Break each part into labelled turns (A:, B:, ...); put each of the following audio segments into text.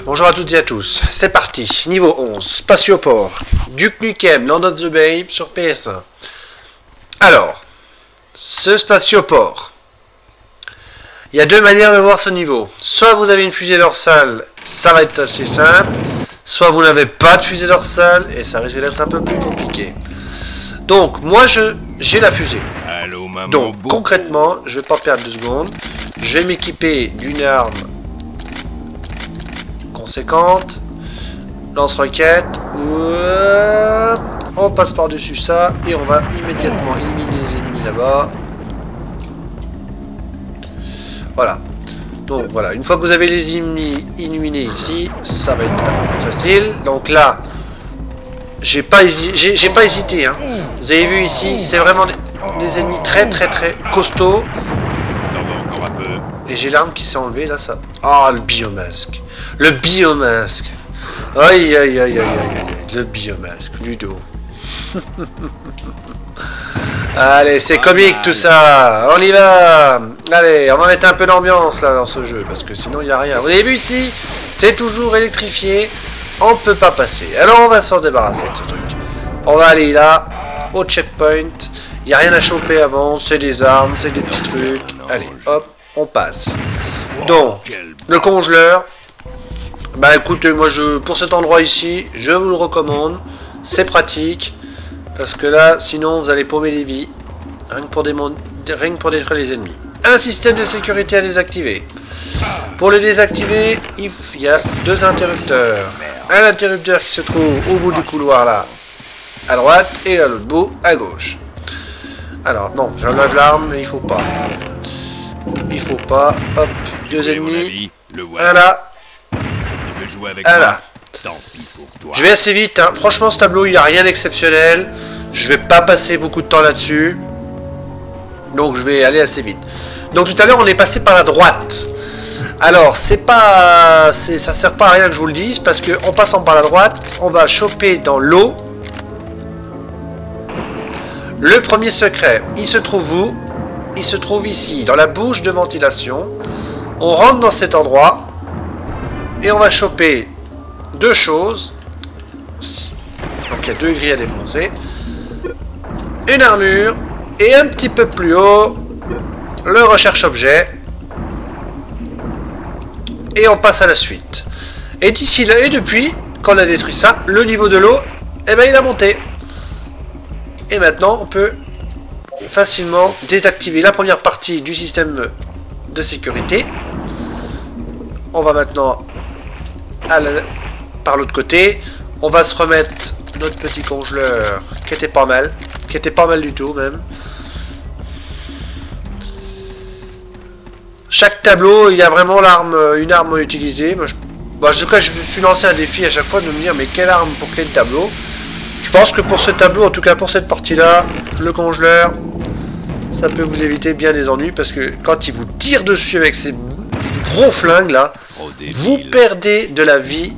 A: bonjour à toutes et à tous, c'est parti, niveau 11, Spatioport, Duke Nukem, Land of the Babe sur PS1. Alors, ce Spatioport, il y a deux manières de voir ce niveau. Soit vous avez une fusée dorsale, ça va être assez simple, soit vous n'avez pas de fusée dorsale, et ça risque d'être un peu plus compliqué. Donc, moi j'ai la fusée.
B: Allô, maman.
A: Donc, concrètement, je vais pas perdre 2 secondes, je vais m'équiper d'une arme conséquente, lance-roquette, on passe par-dessus ça et on va immédiatement éliminer les ennemis là-bas. Voilà. Donc voilà, une fois que vous avez les ennemis éliminés ici, ça va être un peu plus facile. Donc là, j'ai pas hésité. Hein. Vous avez vu ici, c'est vraiment des ennemis très costauds. Et j'ai l'arme qui s'est enlevée là, ça. Ah, le biomasque. Le biomasque. Aïe, aïe, aïe, aïe, aïe, aïe. Le biomasque, Ludo. Allez, c'est comique tout ça. On y va. Allez, on va mettre un peu d'ambiance là dans ce jeu, parce que sinon il n'y a rien. Vous avez vu ici, c'est toujours électrifié. On ne peut pas passer. Alors on va s'en débarrasser de ce truc. On va aller là, au checkpoint. Il n'y a rien à choper avant. C'est des armes, c'est des petits trucs. Allez, hop. On passe. Donc, le congeleur. Bah écoutez, moi pour cet endroit ici, je vous le recommande. C'est pratique. Parce que là, sinon, vous allez paumer des vies. Rien que pour détruire les ennemis. Un système de sécurité à désactiver. Pour le désactiver, il y a 2 interrupteurs. Un interrupteur qui se trouve au bout du couloir là, à droite, et à l'autre bout, à gauche. Alors, non, j'enlève l'arme, mais il faut pas. Il faut pas. Hop, 2 ennemis. Un là. Un là. Je vais assez vite. Hein. Franchement, ce tableau, il n'y a rien d'exceptionnel. Je vais pas passer beaucoup de temps là-dessus. Donc, je vais aller assez vite. Donc, tout à l'heure, on est passé par la droite. Alors, c'est pas... ça sert pas à rien que je vous le dise. Parce que en passant par la droite, on va choper dans l'eau le premier secret. Il se trouve où? Il se trouve ici, dans la bouche de ventilation. On rentre dans cet endroit et on va choper 2 choses. Donc il y a 2 grilles à défoncer. Une armure et un petit peu plus haut, le recherche-objet. Et on passe à la suite. Et d'ici là, et depuis qu'on a détruit ça, le niveau de l'eau, eh ben, il a monté. Et maintenant, on peut facilement désactiver la première partie du système de sécurité. On va maintenant par l'autre côté. On va se remettre notre petit congeleur qui était pas mal du tout même. Chaque tableau, il y a vraiment une arme utilisée. Moi, je me suis lancé un défi à chaque fois de me dire mais quelle arme pour quel tableau. Je pense que pour ce tableau, en tout cas pour cette partie-là, le congeleur, ça peut vous éviter bien des ennuis parce que quand il vous tire dessus avec ces gros flingues là, vous perdez de la vie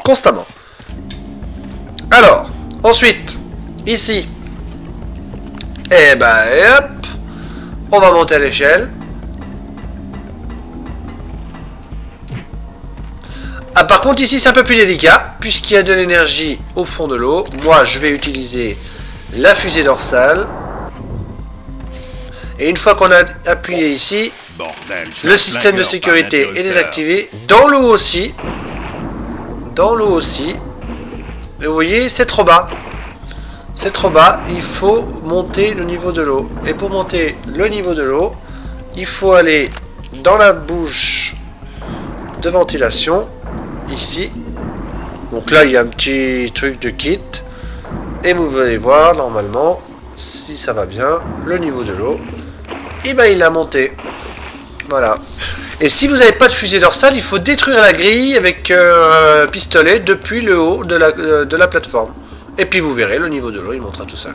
A: constamment. Alors, ensuite, ici, et ben hop, on va monter à l'échelle. Ah, par contre ici c'est un peu plus délicat puisqu'il y a de l'énergie au fond de l'eau. Moi je vais utiliser la fusée dorsale. Et une fois qu'on a appuyé ici, le système de sécurité est désactivé. Dans l'eau aussi. Dans l'eau aussi. Et vous voyez, c'est trop bas. C'est trop bas. Il faut monter le niveau de l'eau. Et pour monter le niveau de l'eau, il faut aller dans la bouche de ventilation. Ici. Donc là, il y a un petit truc de kit. Et vous allez voir, normalement, si ça va bien, le niveau de l'eau. Et ben il a monté. Voilà. Et si vous n'avez pas de fusée dorsale, il faut détruire la grille avec un pistolet depuis le haut de la plateforme. Et puis vous verrez, le niveau de l'eau, il montera tout seul.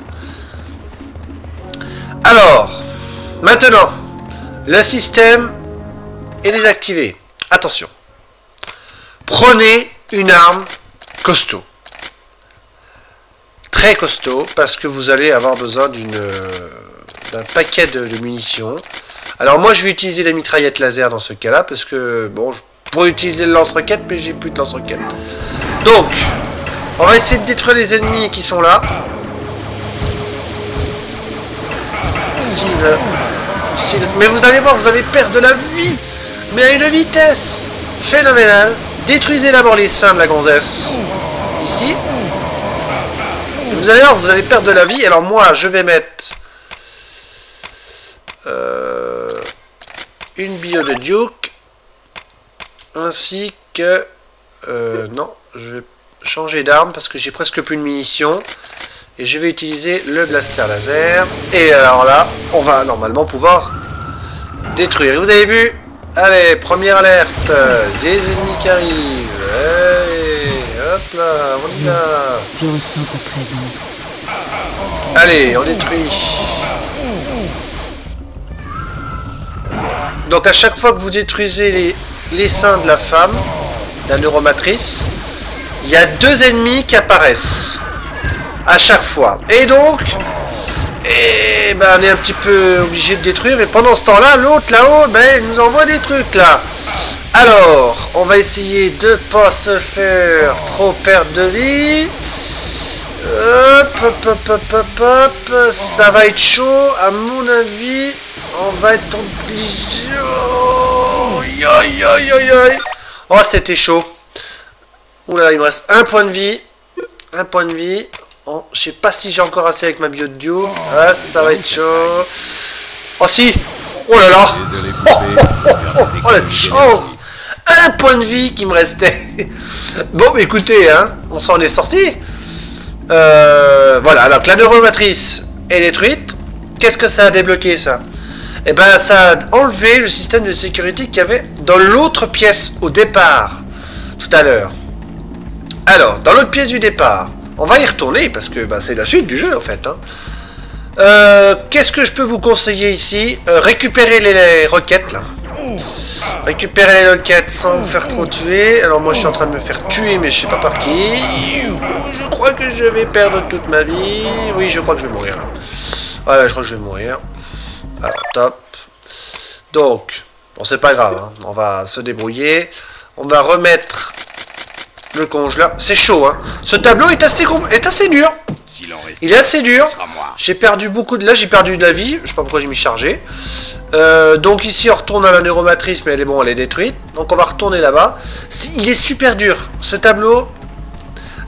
A: Alors, maintenant, le système est désactivé. Attention. Prenez une arme costaud. Très costaud, parce que vous allez avoir besoin d'un paquet de munitions. Alors moi je vais utiliser la mitraillette laser dans ce cas-là, parce que bon, pour utiliser le lance-roquette, mais j'ai plus de lance-roquette. Donc, on va essayer de détruire les ennemis qui sont là. Mais vous allez voir, vous allez perdre de la vie, mais à une vitesse phénoménale. Détruisez d'abord les seins de la gonzesse. Ici. Vous allez voir, vous allez perdre de la vie. Alors moi, je vais mettre une bio de Duke, ainsi que non, je vais changer d'arme parce que j'ai presque plus de munitions et je vais utiliser le blaster laser. Et alors là, on va normalement pouvoir détruire. Et vous avez vu? Allez, première alerte, des ennemis qui arrivent. Allez, hop là, on y va.
B: Je ressens ta présence.
A: Allez, on détruit. Donc à chaque fois que vous détruisez les seins de la femme, la neuromatrice, il y a 2 ennemis qui apparaissent. À chaque fois. Et donc, on est un petit peu obligé de détruire, mais pendant ce temps-là, l'autre là-haut, il nous envoie des trucs là. Alors, on va essayer de pas se faire trop perdre de vie. Hop, ça va être chaud, à mon avis, on va être obligé. Oh, c'était chaud. Oula, il me reste un point de vie. Un point de vie. Oh, je sais pas si j'ai encore assez avec ma bio de Duke. Ah, ça va être chaud. Oh si. Oh là là. Oh la chance. Un point de vie qui me restait. Bon, écoutez, hein, on s'en est sorti. Voilà, alors que la neuromatrice est détruite. Qu'est-ce que ça a débloqué, ça? Eh ben, ça a enlevé le système de sécurité qu'il y avait dans l'autre pièce au départ, tout à l'heure. Alors, dans l'autre pièce du départ, on va y retourner parce que c'est la suite du jeu en fait. Hein. Qu'est-ce que je peux vous conseiller ici? Récupérer les roquettes là. Récupérer les roquettes sans vous faire trop tuer. Alors moi je suis en train de me faire tuer mais je sais pas par qui. Je crois que je vais perdre toute ma vie. Oui, je crois que je vais mourir. Voilà, je crois que je vais mourir. Alors top. Donc, bon c'est pas grave, hein. On va se débrouiller. On va remettre le congeleur. C'est chaud, hein. Ce tableau est assez dur. Il est assez dur. J'ai perdu beaucoup de... Là, j'ai perdu de la vie. Je sais pas pourquoi j'ai mis chargé. Donc ici, on retourne à la neuromatrice, mais elle est bon, elle est détruite. Donc on va retourner là-bas. Il est super dur. Ce tableau,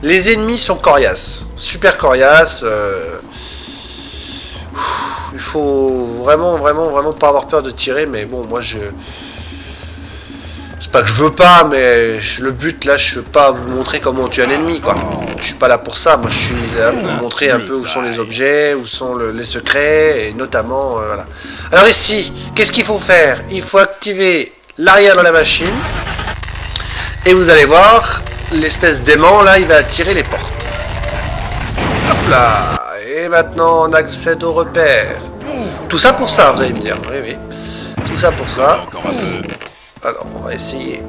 A: les ennemis sont coriaces. Super coriaces. Il faut vraiment pas avoir peur de tirer. Mais bon, moi, c'est pas que je veux pas, mais le but là, je veux pas vous montrer comment on tue un ennemi, quoi. Je suis pas là pour ça. Moi, je suis là pour vous montrer un peu où sont les objets, où sont les secrets, et notamment, voilà. Alors ici, qu'est-ce qu'il faut faire? Il faut activer l'arrière de la machine, et vous allez voir, l'espèce d'aimant là, il va tirer les portes. Hop là. Et maintenant, on accède au repère. Tout ça pour ça, vous allez me dire. Oui, oui. Tout ça pour ça. Alors, on va essayer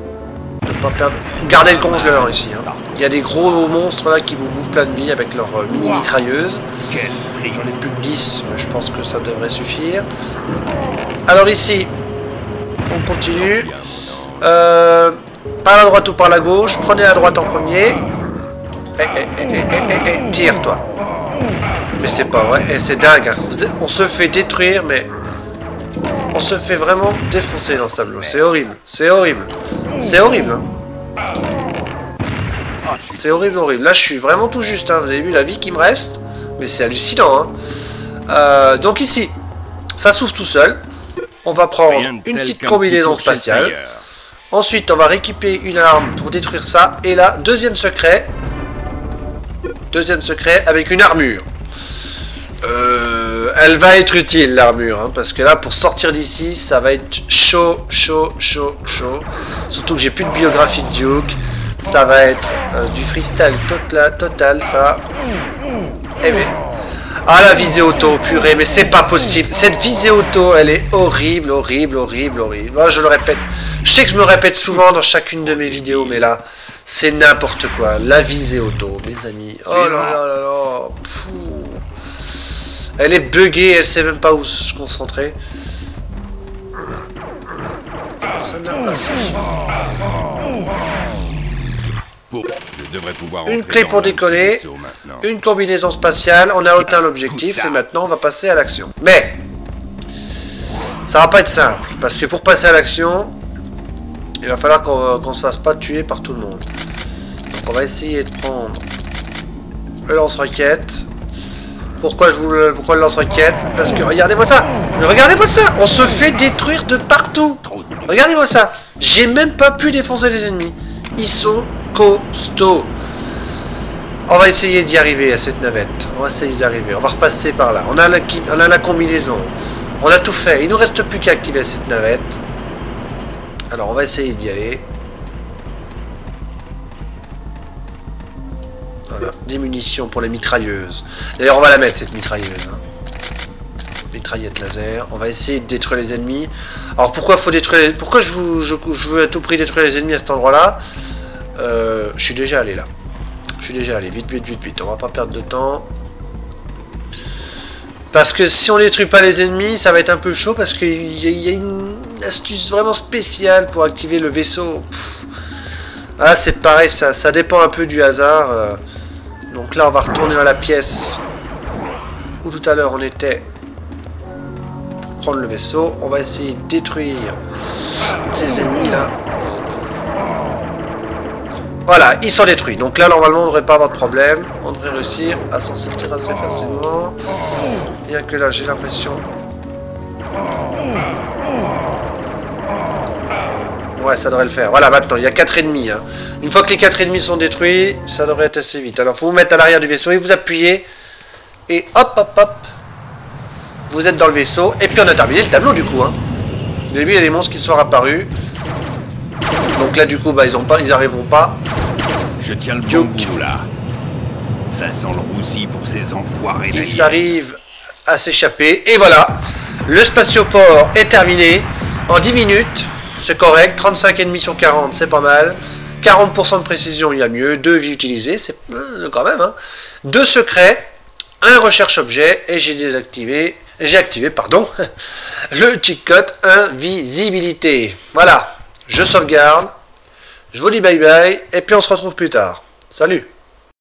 A: de ne pas perdre... Gardez le congeleur ici. Hein. Il y a des gros monstres là qui vous bouffent plein de vie avec leur mini-mitrailleuse. J'en ai plus que 10, mais je pense que ça devrait suffire. Alors ici, on continue. Par la droite ou par la gauche. Prenez la droite en premier. Tire, toi. Mais c'est pas vrai. Et c'est dingue. Hein. On se fait détruire, mais... On se fait vraiment défoncer dans ce tableau. C'est horrible. C'est horrible. C'est horrible. Hein. C'est horrible, horrible. Là, je suis vraiment tout juste. Hein. Vous avez vu la vie qui me reste? Mais c'est hallucinant. Hein. Donc ici, ça s'ouvre tout seul. On va prendre une petite combinaison spatiale. Ensuite, on va récupérer une arme pour détruire ça. Et là, deuxième secret. Deuxième secret avec une armure. Elle va être utile l'armure, hein, parce que là pour sortir d'ici ça va être chaud. Surtout que j'ai plus de biographie de Duke. Ça va être du freestyle total ça. Eh mais... Ah la visée auto, purée, mais c'est pas possible. Cette visée auto, elle est horrible. Moi, je le répète. Je sais que je me répète souvent dans chacune de mes vidéos, mais là, c'est n'importe quoi. La visée auto, mes amis. Oh là là là là. Elle est buggée, elle sait même pas où se concentrer. Personne n'a passé.
C: Je devrais pouvoir
A: Une
C: entrer
A: clé
C: dans
A: pour
C: l'un de ces
A: décoller,
C: vaisseaux maintenant.
A: une combinaison spatiale, on a atteint l'objectif et maintenant on va passer à l'action. Mais ça va pas être simple parce que pour passer à l'action, il va falloir qu'on se fasse pas tuer par tout le monde. Donc on va essayer de prendre le lance-roquette. Pourquoi le lance-roquette? Parce que regardez-moi ça! Regardez-moi ça! On se fait détruire de partout! Regardez-moi ça! J'ai même pas pu défoncer les ennemis. Ils sont costauds. On va essayer d'y arriver à cette navette. On va essayer d'y arriver. On va repasser par là. On a la combinaison. On a tout fait. Il nous reste plus qu'à activer cette navette. Alors on va essayer d'y aller. Voilà. Des munitions pour les mitrailleuses. D'ailleurs on va la mettre cette mitrailleuse. Hein. Mitraillette laser. On va essayer de détruire les ennemis. Alors pourquoi faut détruire pourquoi je veux à tout prix détruire les ennemis à cet endroit-là? Je suis déjà allé là. Je suis déjà allé. Vite, vite, vite, vite. On va pas perdre de temps. Parce que si on détruit pas les ennemis, ça va être un peu chaud parce qu'il y a une astuce vraiment spéciale pour activer le vaisseau. Pff. Ah, c'est pareil, ça dépend un peu du hasard. Donc là, on va retourner dans la pièce où tout à l'heure on était pour prendre le vaisseau. On va essayer de détruire ces ennemis là. Voilà, ils sont détruits. Donc là, normalement, on ne devrait pas avoir de problème. On devrait réussir à s'en sortir assez facilement. Bien que là, j'ai l'impression... Ouais, ça devrait le faire. Voilà, maintenant, il y a 4 ennemis. Hein. Une fois que les 4 ennemis sont détruits, ça devrait être assez vite. Alors, il faut vous mettre à l'arrière du vaisseau et vous appuyez. Et hop, hop, hop. Vous êtes dans le vaisseau. Et puis, on a terminé le tableau, du coup. Hein. Vous avez vu, il y a des monstres qui sont apparus. Donc là, du coup, bah, ils arriveront pas.
C: Je tiens le bon bout, là. Ça sent le roussi pour ces enfoirés.
A: Ils arrivent à s'échapper. Et voilà, le spatioport est terminé en 10 minutes. C'est correct. 35 ennemis sur 40, c'est pas mal. 40% de précision, il y a mieux. 2 vies utilisées, c'est quand même. Hein. 2 secrets, un recherche objet. Et j'ai activé, pardon, le cheat code invisibilité. Voilà, je sauvegarde. Je vous dis bye bye. Et puis on se retrouve plus tard. Salut!